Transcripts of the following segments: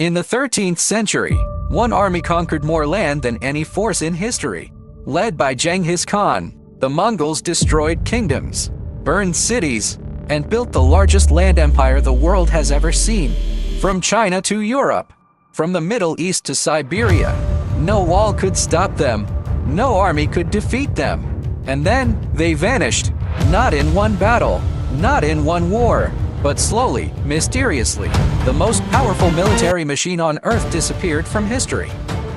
In the 13th century, one army conquered more land than any force in history. Led by Genghis Khan, the Mongols destroyed kingdoms, burned cities, and built the largest land empire the world has ever seen. From China to Europe, from the Middle East to Siberia, no wall could stop them, no army could defeat them. And then they vanished, not in one battle, not in one war, but slowly, mysteriously, the most powerful military machine on Earth disappeared from history.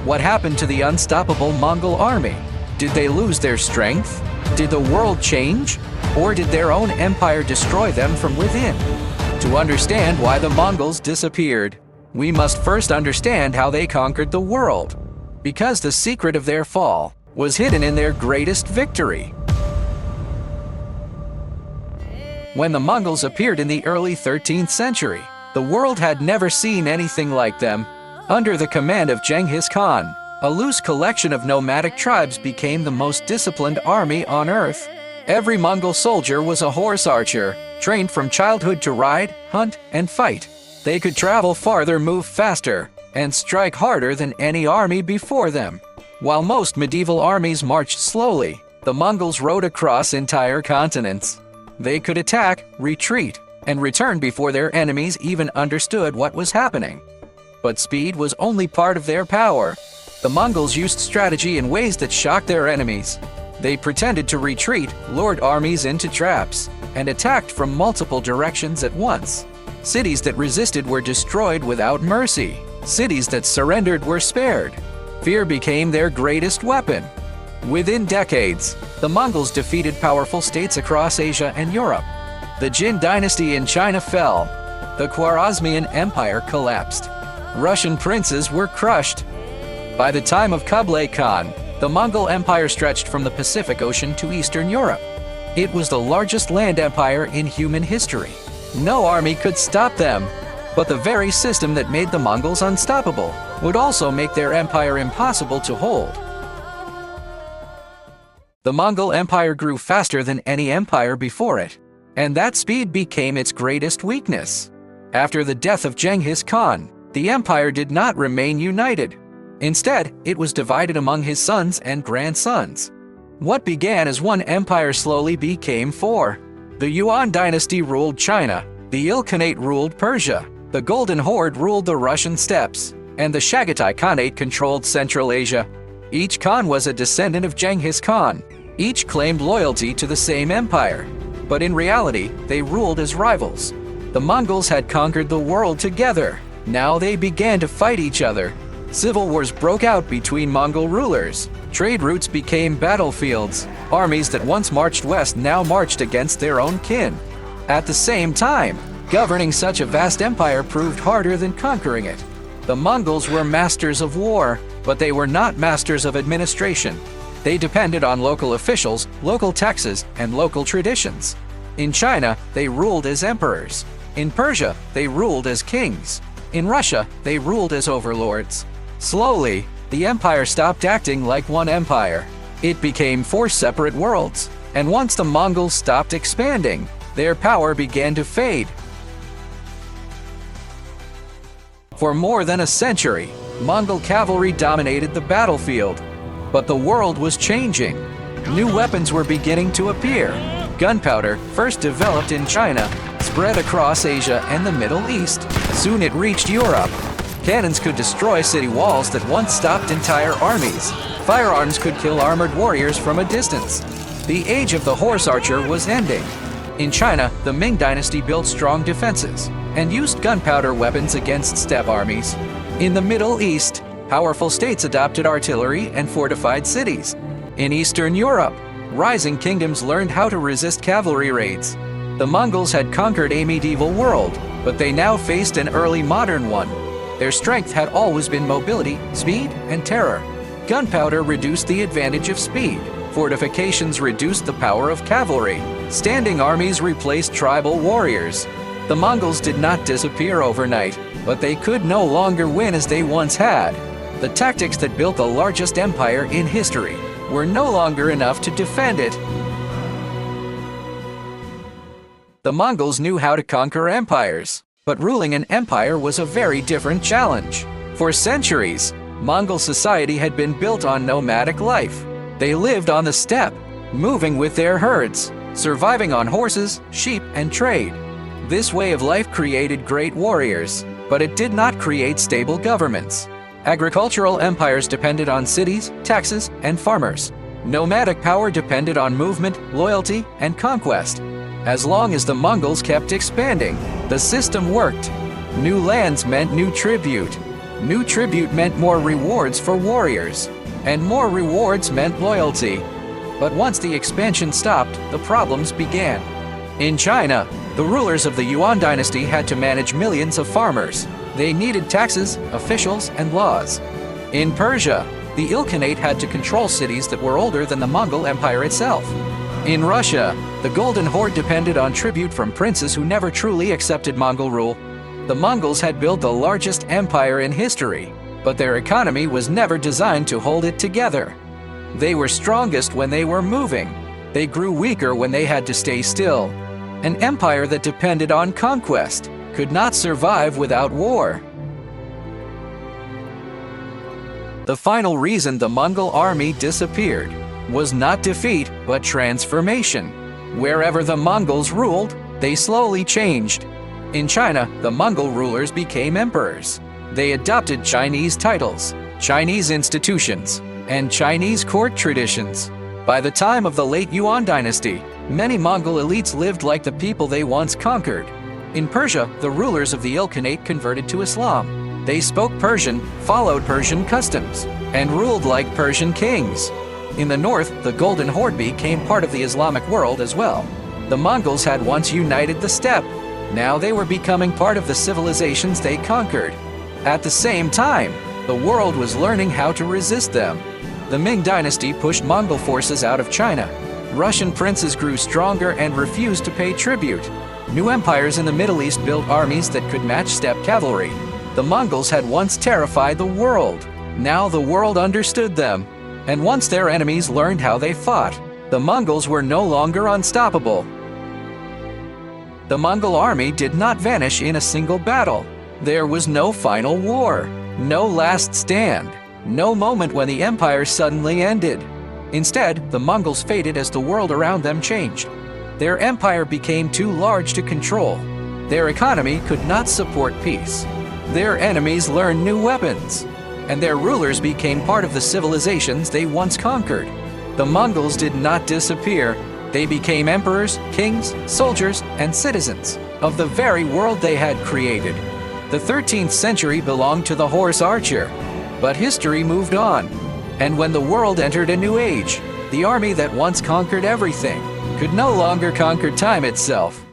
What happened to the unstoppable Mongol army? Did they lose their strength? Did the world change? Or did their own empire destroy them from within? To understand why the Mongols disappeared, we must first understand how they conquered the world, because the secret of their fall was hidden in their greatest victory. When the Mongols appeared in the early 13th century, the world had never seen anything like them. Under the command of Genghis Khan, a loose collection of nomadic tribes became the most disciplined army on Earth. Every Mongol soldier was a horse archer, trained from childhood to ride, hunt, and fight. They could travel farther, move faster, and strike harder than any army before them. While most medieval armies marched slowly, the Mongols rode across entire continents. They could attack, retreat, and return before their enemies even understood what was happening. But speed was only part of their power. The Mongols used strategy in ways that shocked their enemies. They pretended to retreat, lured armies into traps, and attacked from multiple directions at once. Cities that resisted were destroyed without mercy. Cities that surrendered were spared. Fear became their greatest weapon. Within decades, the Mongols defeated powerful states across Asia and Europe. The Jin dynasty in China fell. The Khwarezmian Empire collapsed. Russian princes were crushed. By the time of Kublai Khan, the Mongol Empire stretched from the Pacific Ocean to Eastern Europe. It was the largest land empire in human history. No army could stop them. But the very system that made the Mongols unstoppable would also make their empire impossible to hold. The Mongol Empire grew faster than any empire before it, and that speed became its greatest weakness. After the death of Genghis Khan, the empire did not remain united. Instead, it was divided among his sons and grandsons. What began as one empire slowly became four. The Yuan dynasty ruled China, the Ilkhanate ruled Persia, the Golden Horde ruled the Russian steppes, and the Chagatai Khanate controlled Central Asia. Each Khan was a descendant of Genghis Khan. Each claimed loyalty to the same empire, but in reality, they ruled as rivals. The Mongols had conquered the world together. Now they began to fight each other. Civil wars broke out between Mongol rulers. Trade routes became battlefields. Armies that once marched west now marched against their own kin. At the same time, governing such a vast empire proved harder than conquering it. The Mongols were masters of war, but they were not masters of administration. They depended on local officials, local taxes, and local traditions. In China, they ruled as emperors. In Persia, they ruled as kings. In Russia, they ruled as overlords. Slowly, the empire stopped acting like one empire. It became four separate worlds. And once the Mongols stopped expanding, their power began to fade. For more than a century, Mongol cavalry dominated the battlefield. But the world was changing. New weapons were beginning to appear. Gunpowder, first developed in China, spread across Asia and the Middle East. Soon it reached Europe. Cannons could destroy city walls that once stopped entire armies. Firearms could kill armored warriors from a distance. The age of the horse archer was ending. In China, the Ming dynasty built strong defenses and used gunpowder weapons against steppe armies. In the Middle East, powerful states adopted artillery and fortified cities. In Eastern Europe, rising kingdoms learned how to resist cavalry raids. The Mongols had conquered a medieval world, but they now faced an early modern one. Their strength had always been mobility, speed, and terror. Gunpowder reduced the advantage of speed. Fortifications reduced the power of cavalry. Standing armies replaced tribal warriors. The Mongols did not disappear overnight, but they could no longer win as they once had. The tactics that built the largest empire in history were no longer enough to defend it. The Mongols knew how to conquer empires. But ruling an empire was a very different challenge. For centuries, Mongol society had been built on nomadic life. They lived on the steppe, moving with their herds, surviving on horses, sheep, and trade. This way of life created great warriors, but it did not create stable governments. Agricultural empires depended on cities, taxes, and farmers. Nomadic power depended on movement, loyalty, and conquest. As long as the Mongols kept expanding, the system worked. New lands meant new tribute. New tribute meant more rewards for warriors. And more rewards meant loyalty. But once the expansion stopped, the problems began. In China, the rulers of the Yuan dynasty had to manage millions of farmers. They needed taxes, officials, and laws. In Persia, the Ilkhanate had to control cities that were older than the Mongol Empire itself. In Russia, the Golden Horde depended on tribute from princes who never truly accepted Mongol rule. The Mongols had built the largest empire in history, but their economy was never designed to hold it together. They were strongest when they were moving. They grew weaker when they had to stay still. An empire that depended on conquest could not survive without war. The final reason the Mongol army disappeared was not defeat, but transformation. Wherever the Mongols ruled, they slowly changed. In China, the Mongol rulers became emperors. They adopted Chinese titles, Chinese institutions, and Chinese court traditions. By the time of the late Yuan dynasty, many Mongol elites lived like the people they once conquered. In Persia, the rulers of the Ilkhanate converted to Islam. They spoke Persian, followed Persian customs, and ruled like Persian kings. In the north, the Golden Horde became part of the Islamic world as well. The Mongols had once united the steppe. Now they were becoming part of the civilizations they conquered. At the same time, the world was learning how to resist them. The Ming dynasty pushed Mongol forces out of China. Russian princes grew stronger and refused to pay tribute. New empires in the Middle East built armies that could match steppe cavalry. The Mongols had once terrified the world. Now the world understood them. And once their enemies learned how they fought, the Mongols were no longer unstoppable. The Mongol army did not vanish in a single battle. There was no final war, no last stand, no moment when the empire suddenly ended. Instead, the Mongols faded as the world around them changed. Their empire became too large to control. Their economy could not support peace. Their enemies learned new weapons, and their rulers became part of the civilizations they once conquered. The Mongols did not disappear. They became emperors, kings, soldiers, and citizens of the very world they had created. The 13th century belonged to the horse archer, but history moved on. And when the world entered a new age, the army that once conquered everything could no longer conquer time itself.